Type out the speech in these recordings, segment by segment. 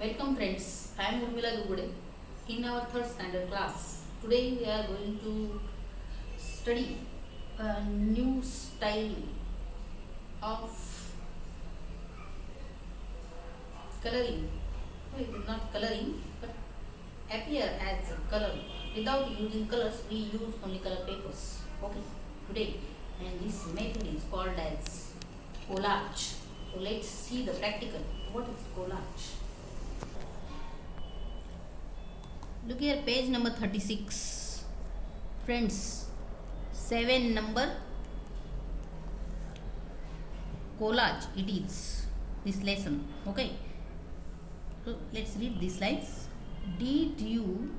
Welcome friends, I am Urmila Dugude in our third standard class. Today we are going to study a new style of coloring. No, it is not coloring but appear as a color. Without using colors, we use only color papers. Okay, today, and this method is called as collage. So let's see the practical. What is collage? Look here, page number 36. Friends, 7 number collage it is this lesson. Okay, so let's read these lines. Did you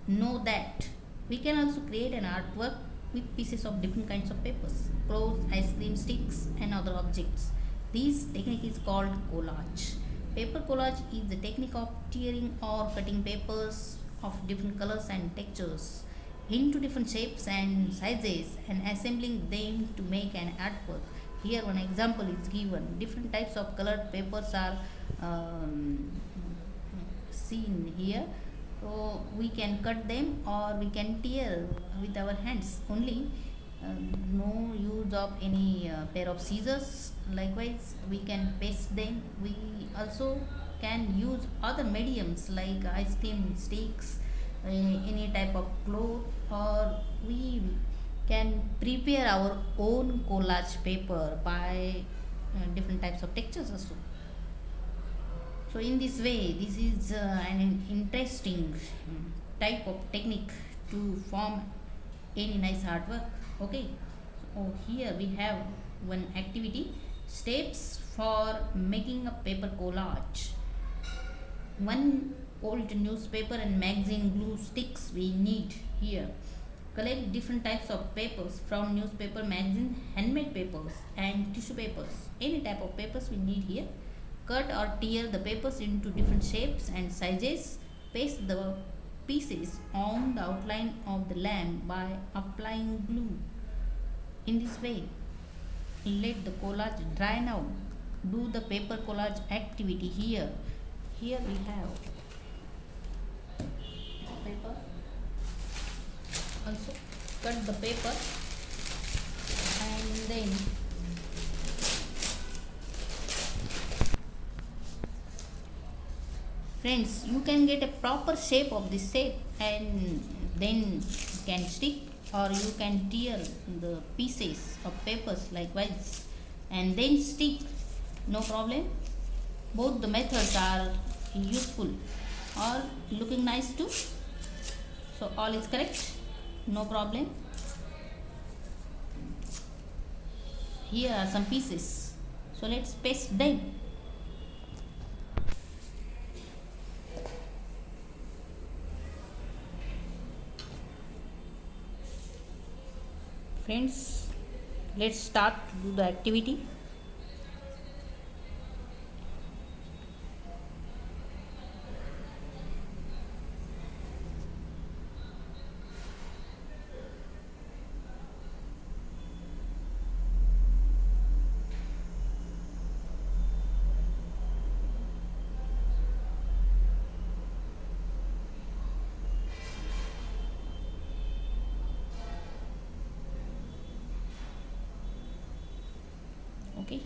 know that we can also create an artwork with pieces of different kinds of papers, clothes, ice cream sticks, and other objects? This technique is called collage. Paper collage is the technique of tearing or cutting papers of different colors and textures into different shapes and sizes and assembling them to make an artwork. Here one example is given. Different types of colored papers are seen here. So we can cut them or we can tear with our hands only. No use of any pair of scissors. Likewise, we can paste them. We also can use other mediums like ice cream sticks, any type of cloth, or we can prepare our own collage paper by different types of textures also. So in this way, this is an interesting type of technique to form any nice artwork. Okay, so here we have one activity, steps for making a paper collage. One old newspaper and magazine glue sticks we need here. Collect different types of papers from newspaper, magazine, handmade papers, and tissue papers. Any type of papers we need here. Cut or tear the papers into different shapes and sizes. Paste the pieces on the outline of the lamp by applying glue. In this way, let the collage dry now. Do the paper collage activity here. Here we have paper. Also cut the paper and then friends, you can get a proper shape of this shape and then you can stick or you can tear the pieces of papers likewise and then stick, no problem. Both the methods are useful or looking nice too. So all is correct, no problem. Here are some pieces, so let's paste them. Friends, let's start to do the activity. Okay.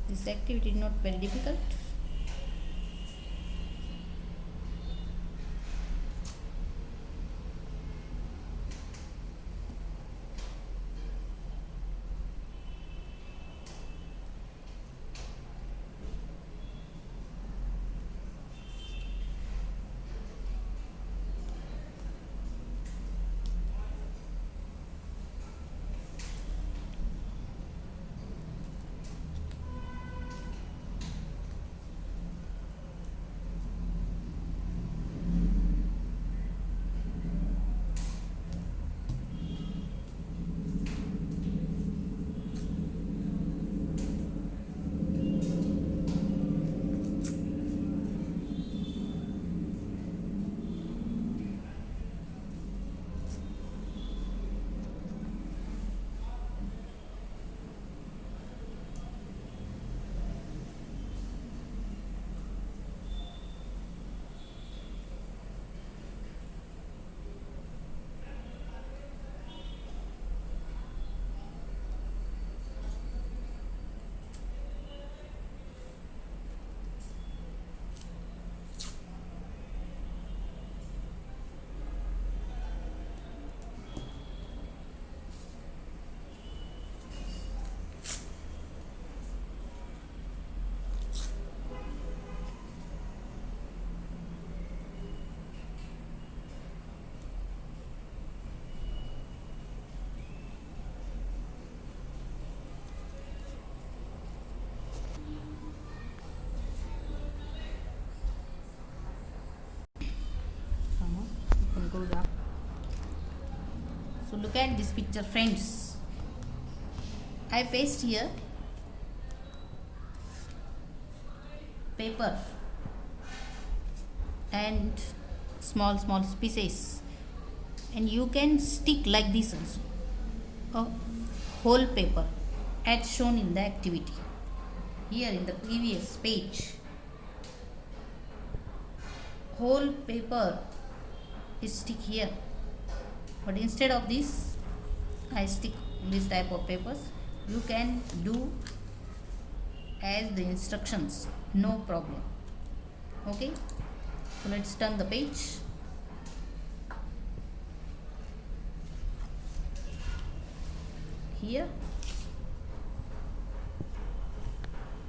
This activity is not very difficult. go down. So look at this picture, friends. I paste here paper and small pieces, and you can stick like this also, a whole paper as shown in the activity here in the previous page. Whole paper is stick here, but instead of this I stick this type of papers. You can do as the instructions, no problem. Okay, so let's turn the page. Here,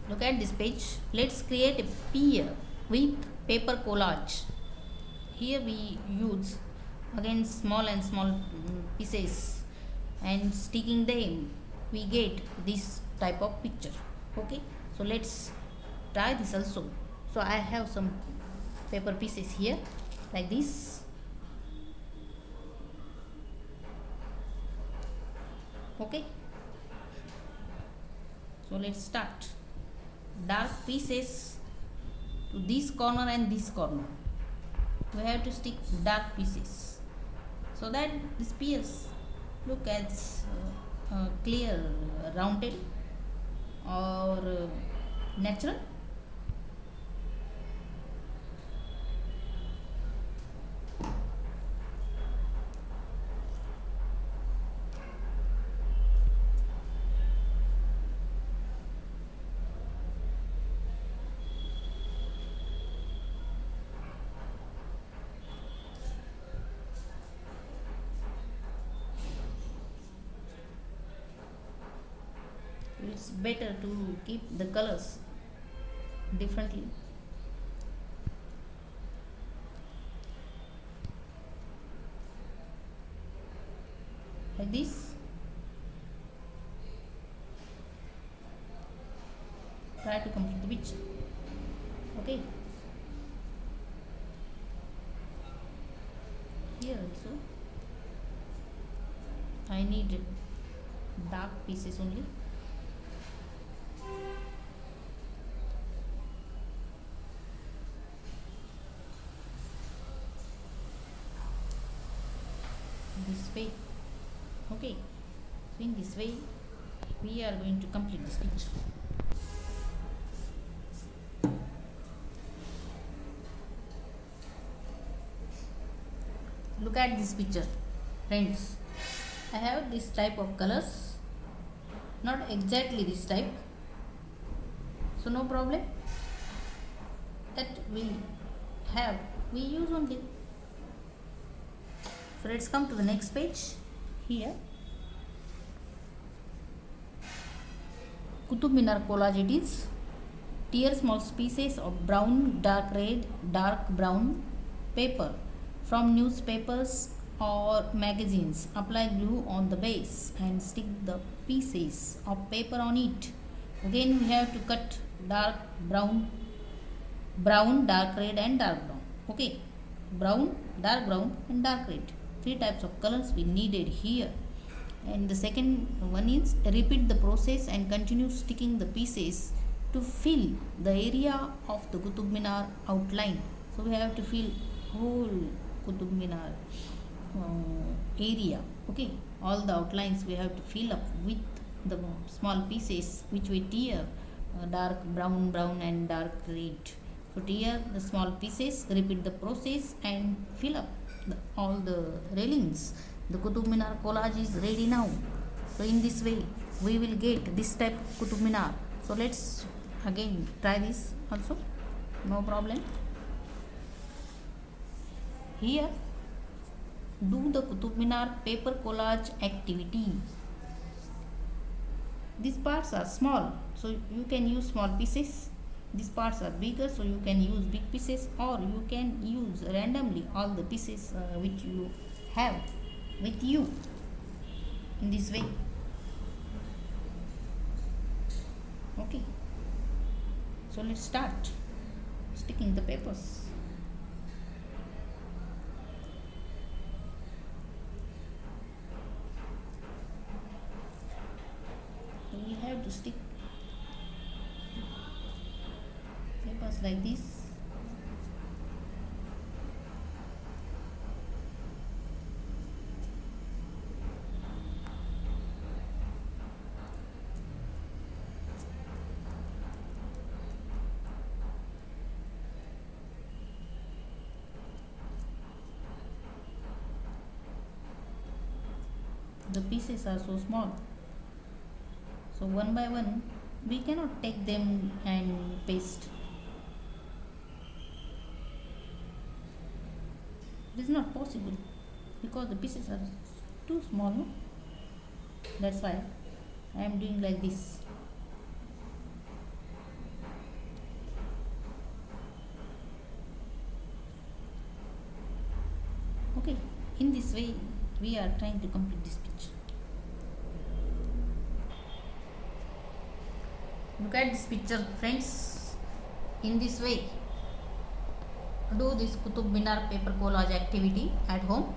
look at this page. Let's create a pier with paper collage. Here we use again small pieces, and sticking them we get this type of picture. Okay, so let's try this also. So I have some paper pieces here like this. Okay, so let's start. Dark pieces to this corner and this corner, we have to stick dark pieces so that this piece look as clear, rounded or natural. It's better to keep the colors differently. Like this. Try to complete the picture. Okay. Here also I need dark pieces only. This way. Okay, so in this way we are going to complete this picture. Look at this picture, friends. I have this type of colors, not exactly this type, so no problem, that we have, we use only. So let's come to the next page. Here, Qutub Minar collage it is. Tear small pieces of brown, dark red, dark brown paper from newspapers or magazines. Apply glue on the base and stick the pieces of paper on it. Again we have to cut dark brown, dark red and dark brown. Okay, brown, dark brown and dark red. 3 types of colors we needed here. And the second one is repeat the process and continue sticking the pieces to fill the area of the Qutub Minar outline. So we have to fill whole Qutub Minar area. Okay, all the outlines we have to fill up with the small pieces which we tear dark brown and dark red. So tear the small pieces, repeat the process and fill up all the railings. The Qutub Minar collage is ready now. So in this way we will get this type of Qutub Minar. So let's again try this also, no problem. Here, do the Qutub Minar paper collage activity. These parts are small, so you can use small pieces. These parts are bigger, so you can use big pieces, or you can use randomly all the pieces which you have with you in this way. Okay, so let's start sticking the papers. have to stick papers like this. The pieces are so small, so one by one we cannot take them and paste. It is not possible because the pieces are too small, no? That's why I am doing like this. Okay, in this way we are trying to complete this picture. Look at this picture, friends. In this way, do this Qutub Minar paper collage activity at home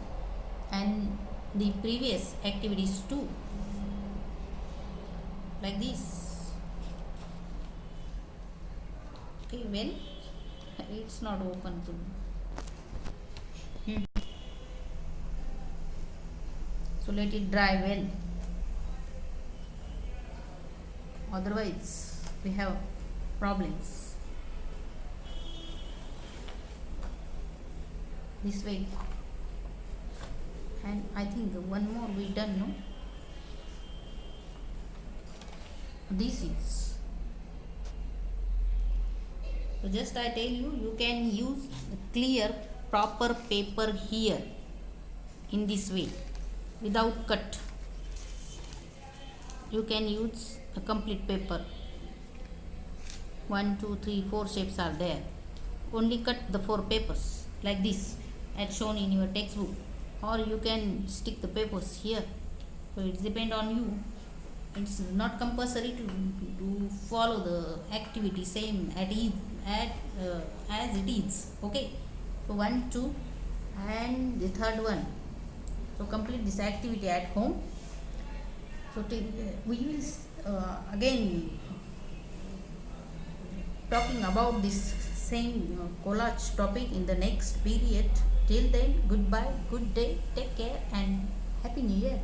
and the previous activities too, like this. Okay, well, it's not open to me. So let it dry well, otherwise we have problems. This way, and I think one more we done, no? This is, so just I tell you, you can use clear proper paper here in this way without cut. You can use a complete paper. 1 2 3 4 shapes are there. Only cut the 4 papers like this as shown in your textbook, or you can stick the papers here. So it depends on you. It's not compulsory to follow the activity same as it is. Okay, so 1 2 and the third one. So complete this activity at home. So we will again talking about this same collage topic in the next period. Till then, goodbye, good day, take care, and happy new year.